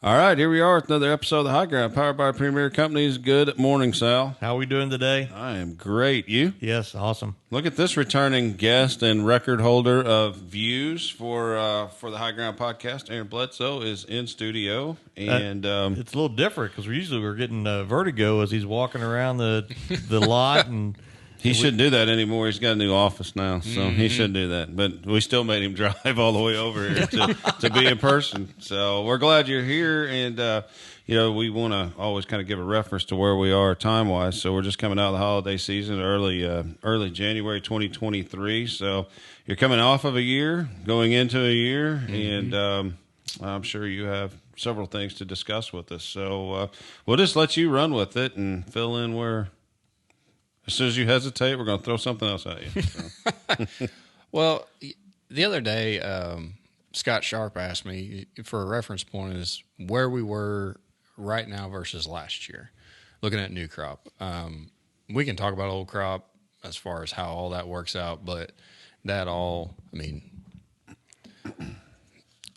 All right, here we are with another episode of The High Ground, powered by Premier Companies. Good morning, Sal. How are we doing today? I am great. You? Yes, awesome. Look at this returning guest and record holder of views for the High Ground podcast. Aaron Bledsoe is in studio, and It's a little different because we're getting vertigo as he's walking around the lot, and he shouldn't do that anymore. He's got a new office now, so he shouldn't do that. But we still made him drive all the way over here to be in person. So we're glad you're here, and we want to always kind of give a reference to where we are time wise. So we're just coming out of the holiday season, early January 2023. So you're coming off of a year, going into a year, and I'm sure you have several things to discuss with us. So we'll just let you run with it and fill in where. As soon as you hesitate, we're going to throw something else at you. So. Well, the other day, Scott Sharp asked me for a reference point is where we were right now versus last year, looking at new crop. We can talk about old crop as far as how all that works out, but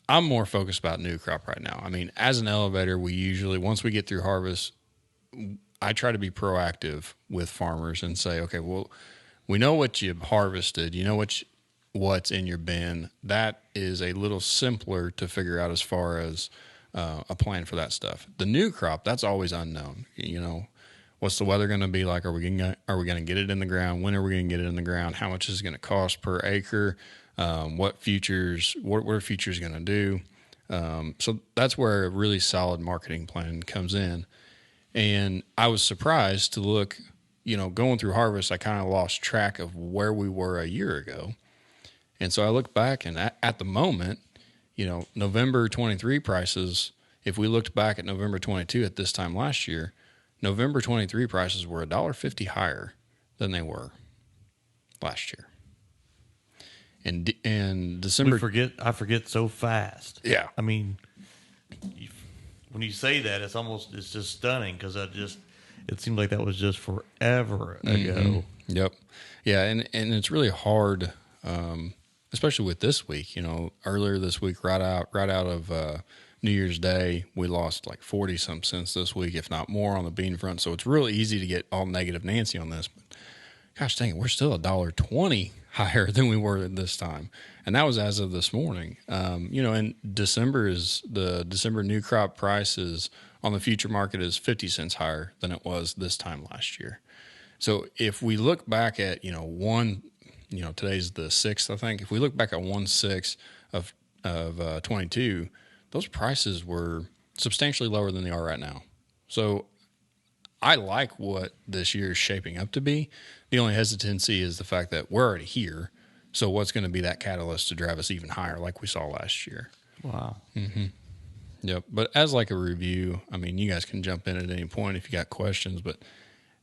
I'm more focused about new crop right now. I mean, as an elevator, we usually, once we get through harvest, I try to be proactive with farmers and say, okay, well, we know what you've harvested. You know what's in your bin. That is a little simpler to figure out as far as a plan for that stuff. The new crop, that's always unknown. You know, what's the weather going to be like? Are we going to get it in the ground? When are we going to get it in the ground? How much is it going to cost per acre? What are futures going to do? So that's where a really solid marketing plan comes in. And I was surprised to look, going through harvest, I kind of lost track of where we were a year ago. And so I looked back, and at the moment, November 23 prices, if we looked back at November 22 at this time last year, November 23 prices were $1.50 higher than they were last year. And December... I forget so fast. Yeah. I mean... When you say that, it's just stunning because it seemed like that was just forever ago. Yep. Yeah, and it's really hard, especially with this week. Earlier this week, right out of New Year's Day, we lost like 40-some cents this week, if not more, on the bean front. So it's really easy to get all negative Nancy on this. But gosh dang it, we're still $1.20 higher than we were at this time. And that was as of this morning. And the December new crop prices on the future market is 50 cents higher than it was this time last year. So if we look back at, today's the 6th, I think. If we look back at 1/6 of 22, those prices were substantially lower than they are right now. So I like what this year is shaping up to be. The only hesitancy is the fact that we're already here. So what's going to be that catalyst to drive us even higher like we saw last year? Wow. Mm-hmm. Yep. But as like a review, I mean, you guys can jump in at any point if you got questions. But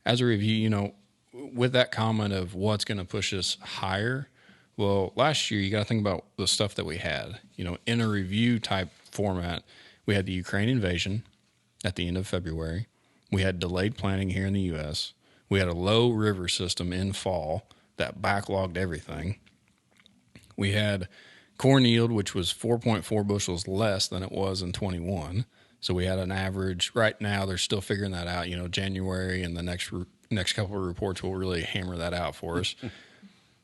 as a review, with that comment of what's going to push us higher, well, last year you got to think about the stuff that we had. In a review type format, we had the Ukraine invasion at the end of February. We had delayed planting here in the U.S. We had a low river system in fall that backlogged everything. We had corn yield, which was 4.4 bushels less than it was in 21. So we had an average. Right now, they're still figuring that out. January and the next couple of reports will really hammer that out for us.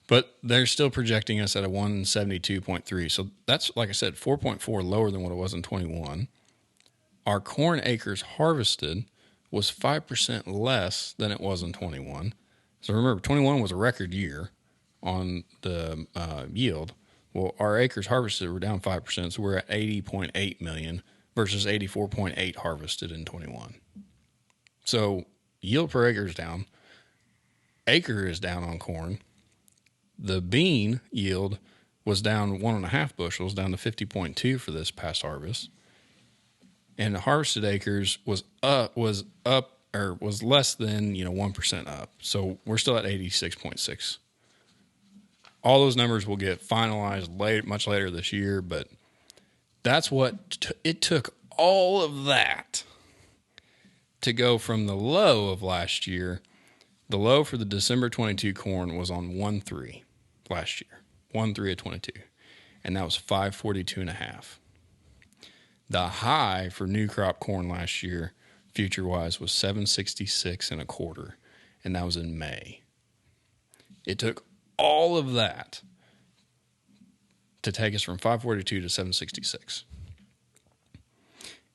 But they're still projecting us at a 172.3. So that's, like I said, 4.4 lower than what it was in 21. Our corn acres harvested was 5% less than it was in 21. So remember, 21 was a record year on the yield. Well, our acres harvested were down 5%, so we're at 80.8 million versus 84.8 harvested in 21. So yield per acre is down. Acre is down on corn. The bean yield was down 1.5 bushels, down to 50.2 for this past harvest. And the harvested acres was less than 1% up. So we're still at 86.6. All those numbers will get finalized much later this year, but that's what it took. All of that to go from the low of last year. The low for the December 22 corn was on 1.3 last year, 1.3 of 22, and that was 542.5. The high for new crop corn last year, future wise, was 766 and a quarter, and that was in May. It took all of that to take us from 542 to 766.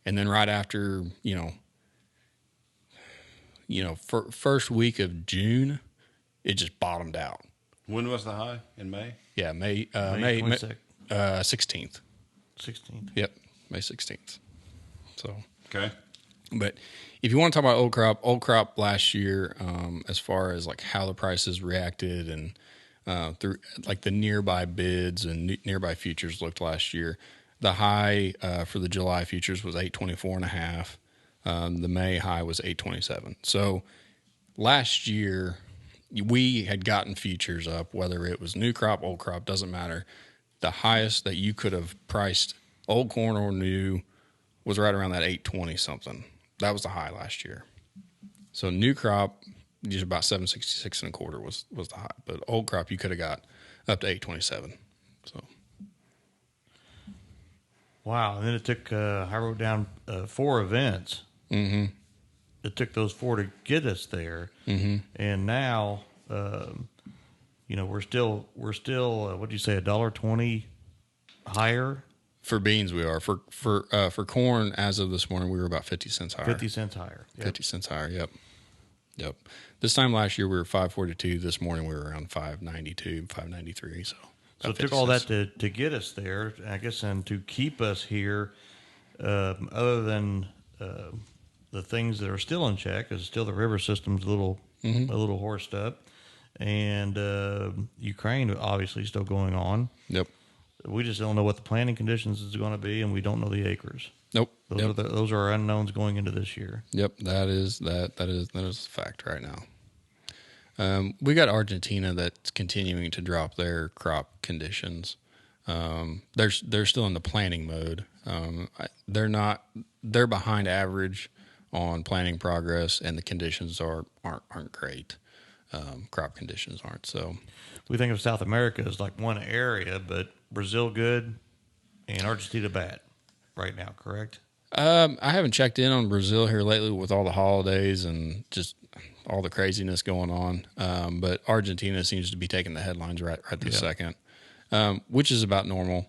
And then right after, first week of June, it just bottomed out. When was the high? In May? Yeah, May 16th. 16th. Yep, May 16th. So, Okay. but if you want to talk about old crop last year, as far as like how the prices reacted and through like the nearby bids and nearby futures looked last year, the high for the July futures was 824.5. The May high was 827. So last year we had gotten futures up, whether it was new crop, old crop, doesn't matter. The highest that you could have priced old corn or new was right around that 820 something. That was the high last year. So new crop, just about 766 and a quarter was the high. But old crop, you could have got up to 827. So. Wow. And then it took, I wrote down 4 events. Mm-hmm. It took those 4 to get us there. Mm-hmm. And now, we're still, what'd you say, $1.20 higher? For beans, we are. For corn, as of this morning, we were about 50 cents higher. 50 cents higher. Yep. 50 cents higher, yep. This time last year, we were 542. This morning, we were around 592, 593. So it took all that to get us there, I guess, and to keep us here, other than the things that are still in check, because still the river system's a little horsed up, and Ukraine obviously still going on. Yep. We just don't know what the planting conditions is going to be, and we don't know the acres. Nope. Those are our unknowns going into this year. Yep, that is a fact right now. We got Argentina that's continuing to drop their crop conditions. They're still in the planting mode. They're behind average on planting progress, and the conditions aren't great. Crop conditions aren't. So we think of South America as like one area, but Brazil good and Argentina bad right now, correct? I haven't checked in on Brazil here lately with all the holidays and just all the craziness going on. But Argentina seems to be taking the headlines right this second, which is about normal.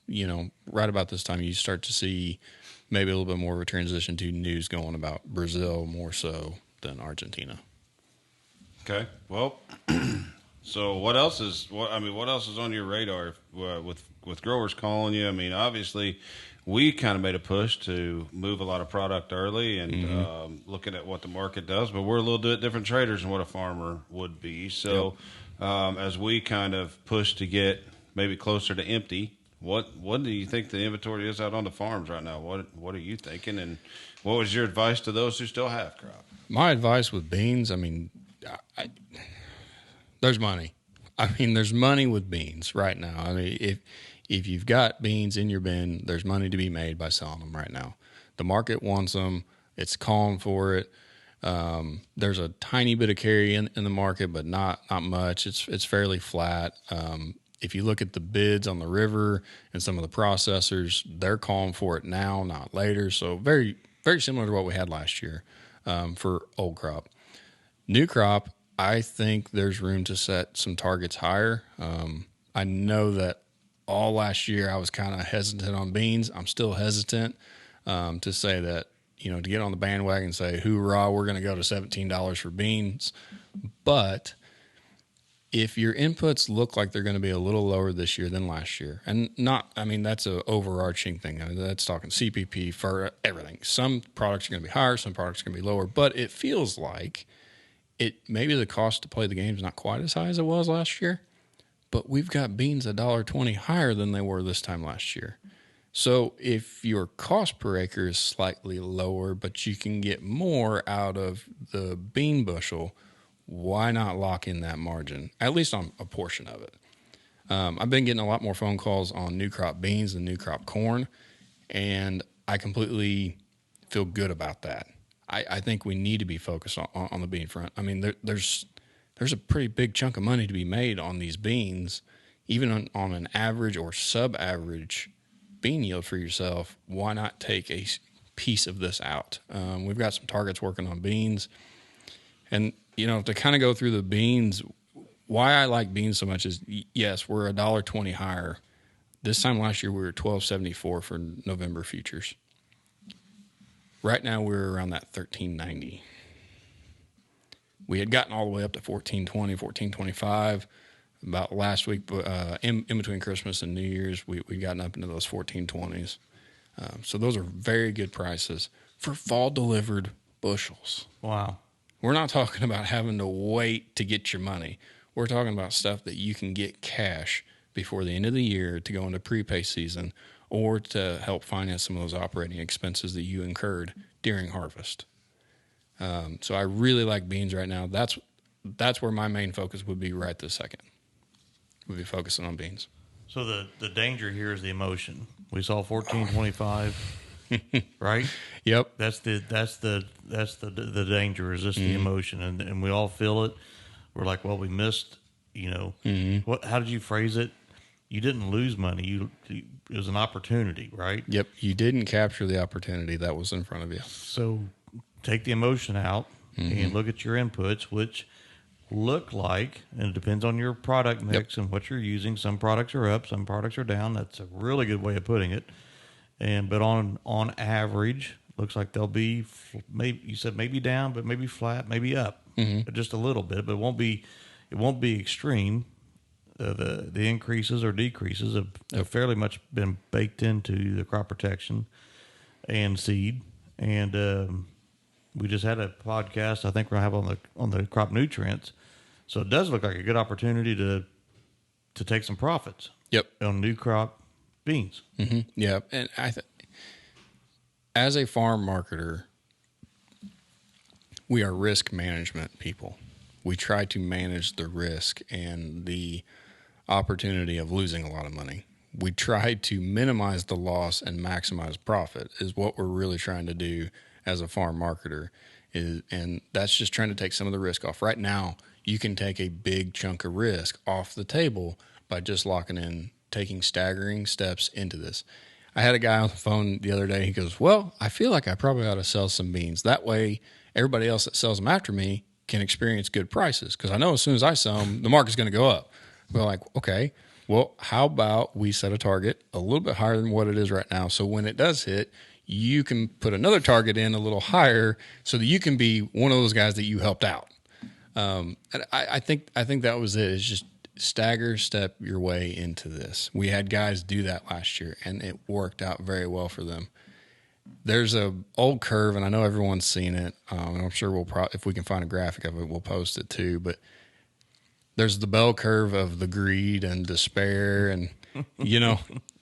Right about this time, you start to see maybe a little bit more of a transition to news going about Brazil more so than Argentina. Okay. Well, so what else is on your radar with growers calling you? I mean, obviously, we kind of made a push to move a lot of product early and looking at what the market does, but we're a little bit different traders than what a farmer would be. So, as we kind of push to get maybe closer to empty, what do you think the inventory is out on the farms right now? What are you thinking, and what was your advice to those who still have crop? My advice with beans, I mean, there's money. I mean, there's money with beans right now. I mean, if you've got beans in your bin, there's money to be made by selling them right now. The market wants them. It's calling for it. There's a tiny bit of carry in the market, but not much. It's fairly flat. If you look at the bids on the river and some of the processors, they're calling for it now, not later. So very, very similar to what we had last year for old crop. New crop, I think there's room to set some targets higher. I know that all last year I was kind of hesitant on beans. I'm still hesitant to say that, to get on the bandwagon and say, hoorah, we're going to go to $17 for beans. But if your inputs look like they're going to be a little lower this year than last year, and that's an overarching thing. I mean, that's talking CPP for everything. Some products are going to be higher, some products are going to be lower, but it feels like maybe the cost to play the game is not quite as high as it was last year, but we've got beans $1.20 higher than they were this time last year. So if your cost per acre is slightly lower, but you can get more out of the bean bushel, why not lock in that margin, at least on a portion of it? I've been getting a lot more phone calls on new crop beans than new crop corn, and I completely feel good about that. I think we need to be focused on the bean front. I mean, there's a pretty big chunk of money to be made on these beans, even on an average or sub-average bean yield for yourself, why not take a piece of this out? We've got some targets working on beans. And, to kind of go through the beans, why I like beans so much is, yes, we're $1.20 higher. This time last year, we were $12.74 for November futures. Right now, we're around that $13.90. We had gotten all the way up to $14.20, $14.25. About last week, in between Christmas and New Year's, we've gotten up into those 14.20s. So those are very good prices for fall delivered bushels. Wow. We're not talking about having to wait to get your money. We're talking about stuff that you can get cash before the end of the year to go into prepay season or to help finance some of those operating expenses that you incurred during harvest. So I really like beans right now. That's where my main focus would be right this second. We'll be focusing on beans. So the danger here is the emotion. We saw 14.25, right? Yep. That's the danger is just the emotion, and we all feel it. We're like, well, we missed. What? How did you phrase it? You didn't lose money. It was an opportunity, right? Yep. You didn't capture the opportunity that was in front of you. So take the emotion out and look at your inputs, which look like, and it depends on your product mix and what you're using. Some products are up, some products are down. That's a really good way of putting it. But on average, looks like they'll be maybe down, but maybe flat, maybe up, just a little bit. But it won't be extreme. The increases or decreases have fairly much been baked into the crop protection and seed. And we just had a podcast I think we're gonna have on the crop nutrients. So it does look like a good opportunity to take some profits. Yep. On new crop beans. Mm-hmm. Yeah, and as a farm marketer, we are risk management people. We try to manage the risk and the opportunity of losing a lot of money. We try to minimize the loss and maximize profit is what we're really trying to do as a farm marketer. And that's just trying to take some of the risk off. Right now, you can take a big chunk of risk off the table by just locking in, taking staggering steps into this. I had a guy on the phone the other day. He goes, well, I feel like I probably ought to sell some beans. That way, everybody else that sells them after me can experience good prices. Because I know as soon as I sell them, the market's going to go up. We're like, okay, well, how about we set a target a little bit higher than what it is right now? So when it does hit, you can put another target in a little higher so that you can be one of those guys that you helped out. And I think that was it. It's just step your way into this. We had guys do that last year, and it worked out very well for them. There's a old curve, and I know everyone's seen it. And I'm sure if we can find a graphic of it, we'll post it too. But there's the bell curve of the greed and despair, and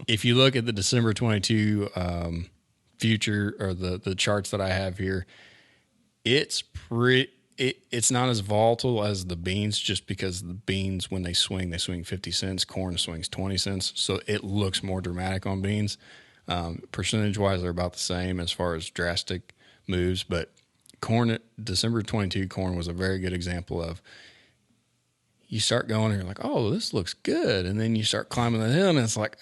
if you look at the December 22 future or the charts that I have here, it's not as volatile as the beans, just because the beans, when they swing 50 cents. Corn swings 20 cents. So it looks more dramatic on beans. Percentage-wise, they're about the same as far as drastic moves. But corn, December 22 corn was a very good example of, you start going and you're like, oh, this looks good. And then you start climbing the hill and it's like,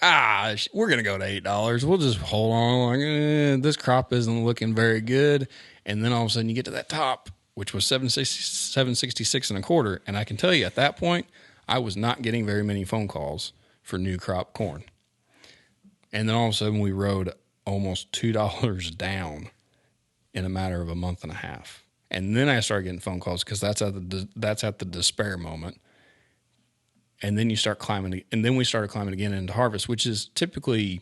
we're going to go to $8. We'll just hold on. Like, this crop isn't looking very good. And then all of a sudden you get to that top, which was 766 and a quarter. And I can tell you at that point, I was not getting very many phone calls for new crop corn. And then all of a sudden we rode almost $2 down in a matter of a month and a half. And then I started getting phone calls because that's at the despair moment. And then you start climbing, and then we started climbing again into harvest, which is typically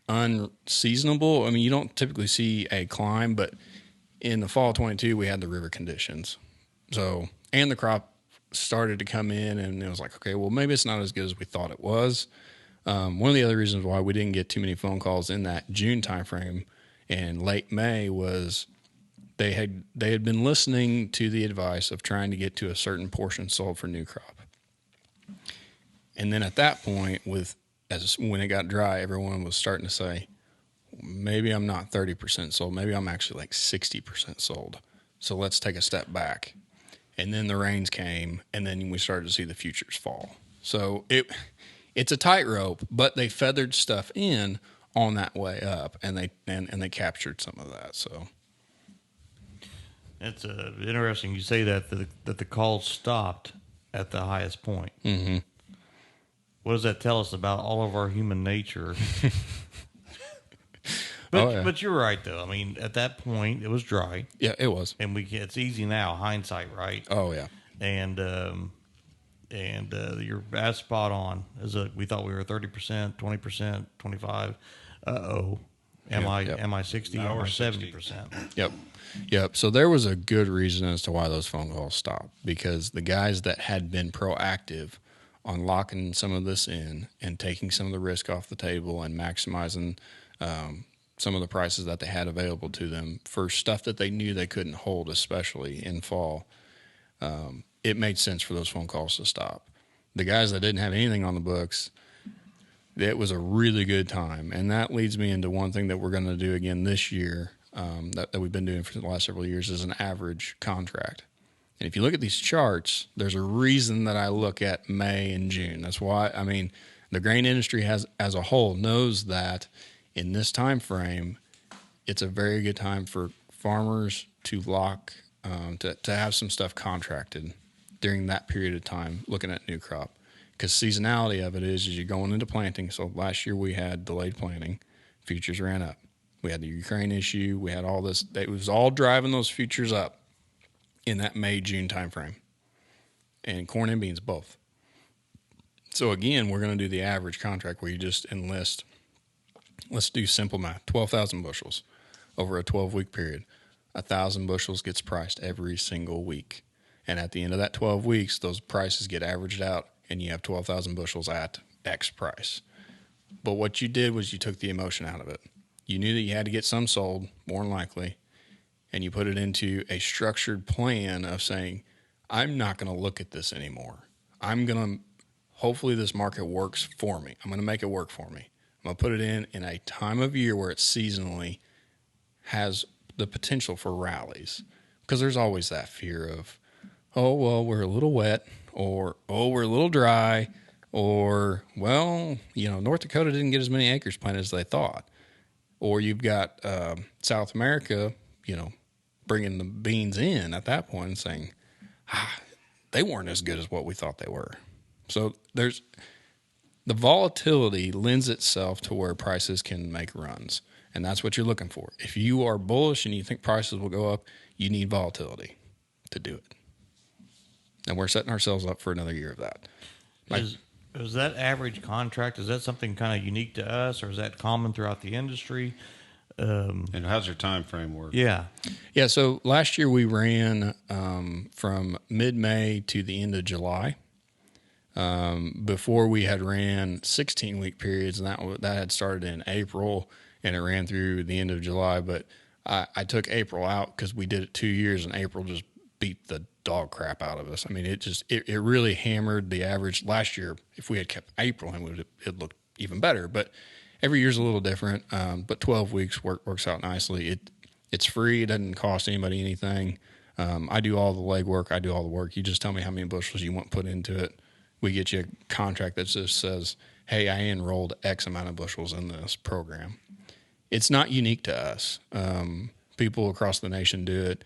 unseasonable. I mean, you don't typically see a climb, but in the fall of 22, we had the river conditions. So, and the crop started to come in, and it was like, okay, well, maybe it's not as good as we thought it was. One of the other reasons why we didn't get too many phone calls in that June timeframe and late May was they had been listening to the advice of trying to get to a certain portion sold for new crop. And then at that point, when it got dry, everyone was starting to say, maybe I'm not 30% sold. Maybe I'm actually like 60% sold. So let's take a step back. And then the rains came, and then we started to see the futures fall. So it's a tightrope, but they feathered stuff in on that way up, and they captured some of that. So it's interesting you say that the calls stopped at the highest point. Mm-hmm. What does that tell us about all of our human nature? But you're right, though. I mean, at that point, it was dry. Yeah, it was. And it's easy now, hindsight, right? Oh, yeah. And you're as spot on. We thought we were 30%, 20%, 25%. Uh-oh. Am I 60? Am I 70%? Yep. So there was a good reason as to why those phone calls stopped, because the guys that had been proactive on locking some of this in and taking some of the risk off the table and maximizing some of the prices that they had available to them for stuff that they knew they couldn't hold, especially in fall, it made sense for those phone calls to stop. The guys that didn't have anything on the books, it was a really good time. And that leads me into one thing that we're going to do again this year, that we've been doing for the last several years, is an average contract. And if you look at these charts, there's a reason that I look at May and June. That's why, I mean, the grain industry as a whole knows that in this time frame, it's a very good time for farmers to lock, to have some stuff contracted during that period of time, looking at new crop. Because seasonality of it is you're going into planting. So last year we had delayed planting. Futures ran up. We had the Ukraine issue. We had all this. It was all driving those futures up in that May, June time frame. And corn and beans both. So again, we're going to do the average contract where you just enlist, let's do simple math, 12,000 bushels over a 12-week period. 1,000 bushels gets priced every single week. And at the end of that 12 weeks, those prices get averaged out, and you have 12,000 bushels at X price. But what you did was you took the emotion out of it. You knew that you had to get some sold, more than likely, and you put it into a structured plan of saying, I'm not going to look at this anymore. Hopefully this market works for me. I'm going to make it work for me. I'm going to put it in a time of year where it seasonally has the potential for rallies. Because there's always that fear of, oh, well, we're a little wet, or, oh, we're a little dry, or, well, North Dakota didn't get as many acres planted as they thought. Or you've got South America, bringing the beans in at that point and saying, they weren't as good as what we thought they were. So the volatility lends itself to where prices can make runs, and that's what you're looking for. If you are bullish and you think prices will go up, you need volatility to do it. And we're setting ourselves up for another year of that. Is that average contract, is that something kind of unique to us, or is that common throughout the industry? And how's your time frame work? Yeah. So last year we ran from mid-May to the end of July. Before we had ran 16-week periods, and that had started in April, and it ran through the end of July. But I took April out because we did it 2 years, and April just beat the dog crap out of us. I mean, it really hammered the average. Last year, if we had kept April, it looked even better. But every year's a little different. But 12 weeks works out nicely. It's free. It doesn't cost anybody anything. I do all the legwork. I do all the work. You just tell me how many bushels you want put into it. We get you a contract that just says, hey, I enrolled X amount of bushels in this program. It's not unique to us. People across the nation do it.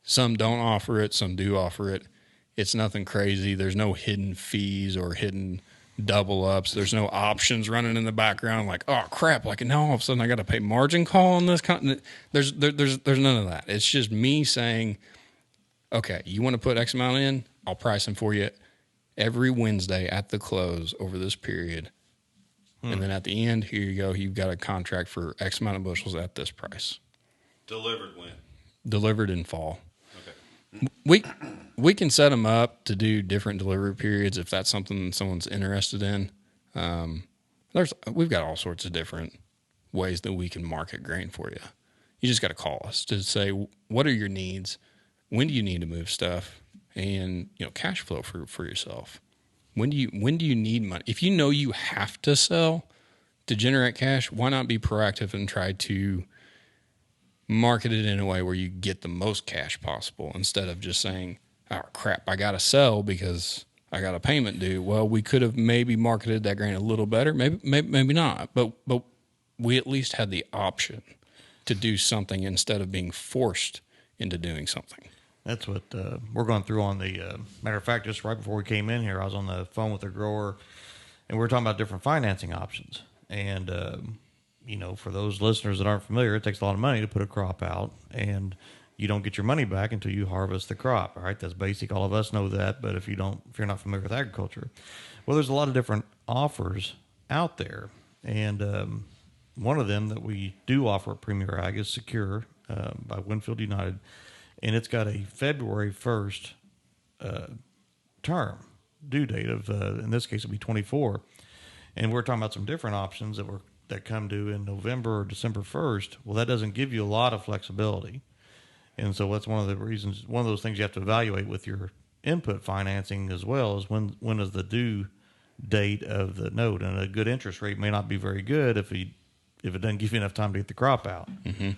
Some don't offer it. Some do offer it. It's nothing crazy. There's no hidden fees or hidden double ups. There's no options running in the background like, oh, crap, like now all of a sudden I got to pay margin call on this. There's none of that. It's just me saying, okay, you want to put X amount in? I'll price them for you every Wednesday at the close over this period. And then at the end, here you go. You've got a contract for X amount of bushels at this price. Delivered when? Delivered in fall. Okay. We can set them up to do different delivery periods if that's something someone's interested in. We've got all sorts of different ways that we can market grain for you. You just got to call us to say, what are your needs? When do you need to move stuff? And cash flow for yourself. When do you need money? If you know you have to sell to generate cash, why not be proactive and try to market it in a way where you get the most cash possible instead of just saying, oh, crap, I got to sell because I got a payment due. Well, we could have maybe marketed that grain a little better, maybe not. But we at least had the option to do something instead of being forced into doing something. That's what we're going through on the matter of fact. Just right before we came in here, I was on the phone with a grower, and we were talking about different financing options. And for those listeners that aren't familiar, it takes a lot of money to put a crop out, and you don't get your money back until you harvest the crop. All right, that's basic. All of us know that. But if you're not familiar with agriculture, well, there's a lot of different offers out there, and one of them that we do offer at Premier Ag is Secure by Winfield United. And it's got a February 1st term due date of, in this case, it'll be 24. And we're talking about some different options that come due in November or December 1st. Well, that doesn't give you a lot of flexibility. And so that's one of those things you have to evaluate with your input financing as well, is when is the due date of the note. And a good interest rate may not be very good if it doesn't give you enough time to get the crop out. Mm-hmm.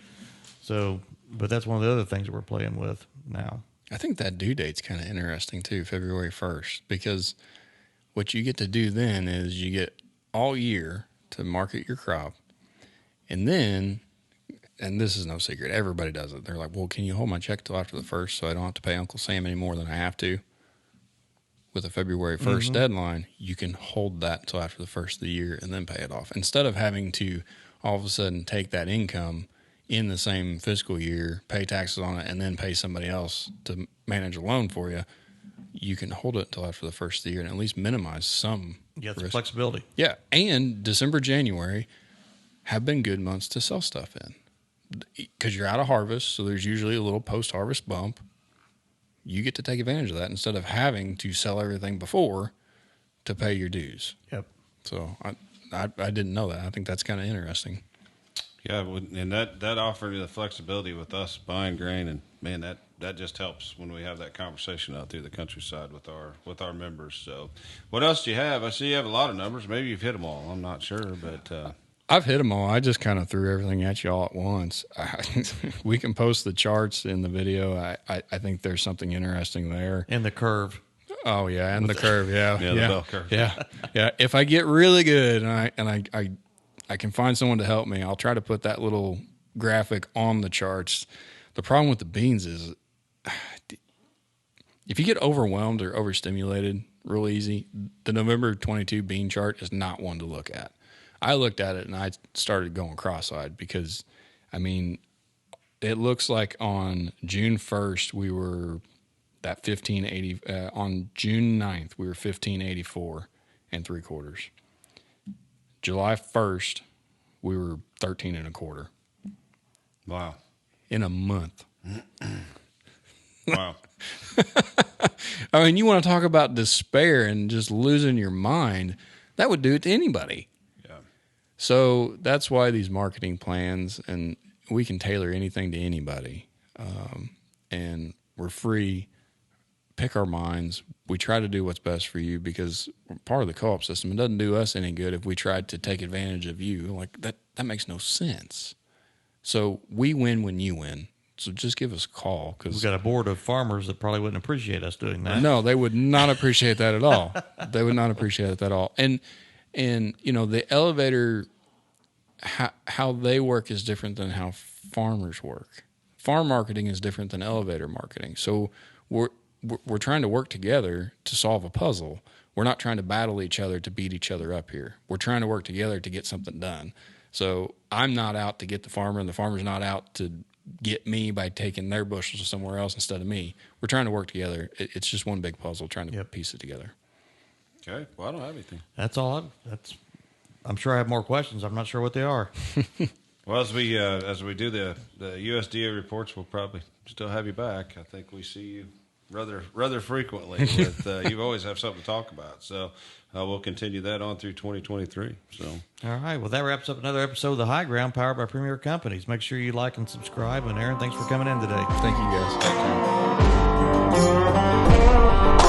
So, but that's one of the other things that we're playing with now. I think that due date's kind of interesting too, February 1st, because what you get to do then is you get all year to market your crop. And then, and this is no secret, everybody does it. They're like, well, can you hold my check till after the 1st so I don't have to pay Uncle Sam any more than I have to? With a February 1st deadline, you can hold that until after the 1st of the year and then pay it off. Instead of having to all of a sudden take that income in the same fiscal year, pay taxes on it, and then pay somebody else to manage a loan for you, you can hold it until after the 1st of the year and at least minimize some risk. Flexibility. Yeah, and December, January have been good months to sell stuff in because you're out of harvest, so there's usually a little post-harvest bump. You get to take advantage of that instead of having to sell everything before to pay your dues. Yep. So I didn't know that. I think that's kind of interesting. Yeah, and that offered the flexibility with us buying grain, and man, that just helps when we have that conversation out through the countryside with our members. So, what else do you have? I see you have a lot of numbers. Maybe you've hit them all. I'm not sure, but I've hit them all. I just kind of threw everything at you all at once. We can post the charts in the video. I think there's something interesting there. And the curve. Oh yeah, and the curve. Yeah, the bell curve. Yeah. If I get really good and I can find someone to help me, I'll try to put that little graphic on the charts. The problem with the beans is if you get overwhelmed or overstimulated real easy, the November 22 bean chart is not one to look at. I looked at it and I started going cross-eyed because, I mean, it looks like on June 1st we were that 1580. On June 9th we were 1584 and 3/4. July 1st we were 13 1/4. Wow! In a month. Wow! I mean, you want to talk about despair and just losing your mind? That would do it to anybody. So that's why these marketing plans, and we can tailor anything to anybody, and we're free. Pick our minds. We try to do what's best for you because we're part of the co-op system. It doesn't do us any good if we tried to take advantage of you. Like that makes no sense. So we win when you win. So just give us a call. We've got a board of farmers that probably wouldn't appreciate us doing that. No, they would not appreciate that at all. They would not appreciate it at all. And the elevator, how they work is different than how farmers work. Farm marketing is different than elevator marketing. So we're trying to work together to solve a puzzle. We're not trying to battle each other to beat each other up here. We're trying to work together to get something done. So I'm not out to get the farmer, and the farmer's not out to get me by taking their bushels somewhere else instead of me. We're trying to work together. It's just one big puzzle, trying to piece it together. Okay. Well, I don't have anything. That's all. I'm sure I have more questions. I'm not sure what they are. Well, as we do the USDA reports, we'll probably still have you back. I think we see you rather frequently. You always have something to talk about. So we'll continue that on through 2023. So all right. Well, that wraps up another episode of The High Ground, powered by Premier Companies. Make sure you like and subscribe. And Aaron, thanks for coming in today. Thank you, guys. thank you.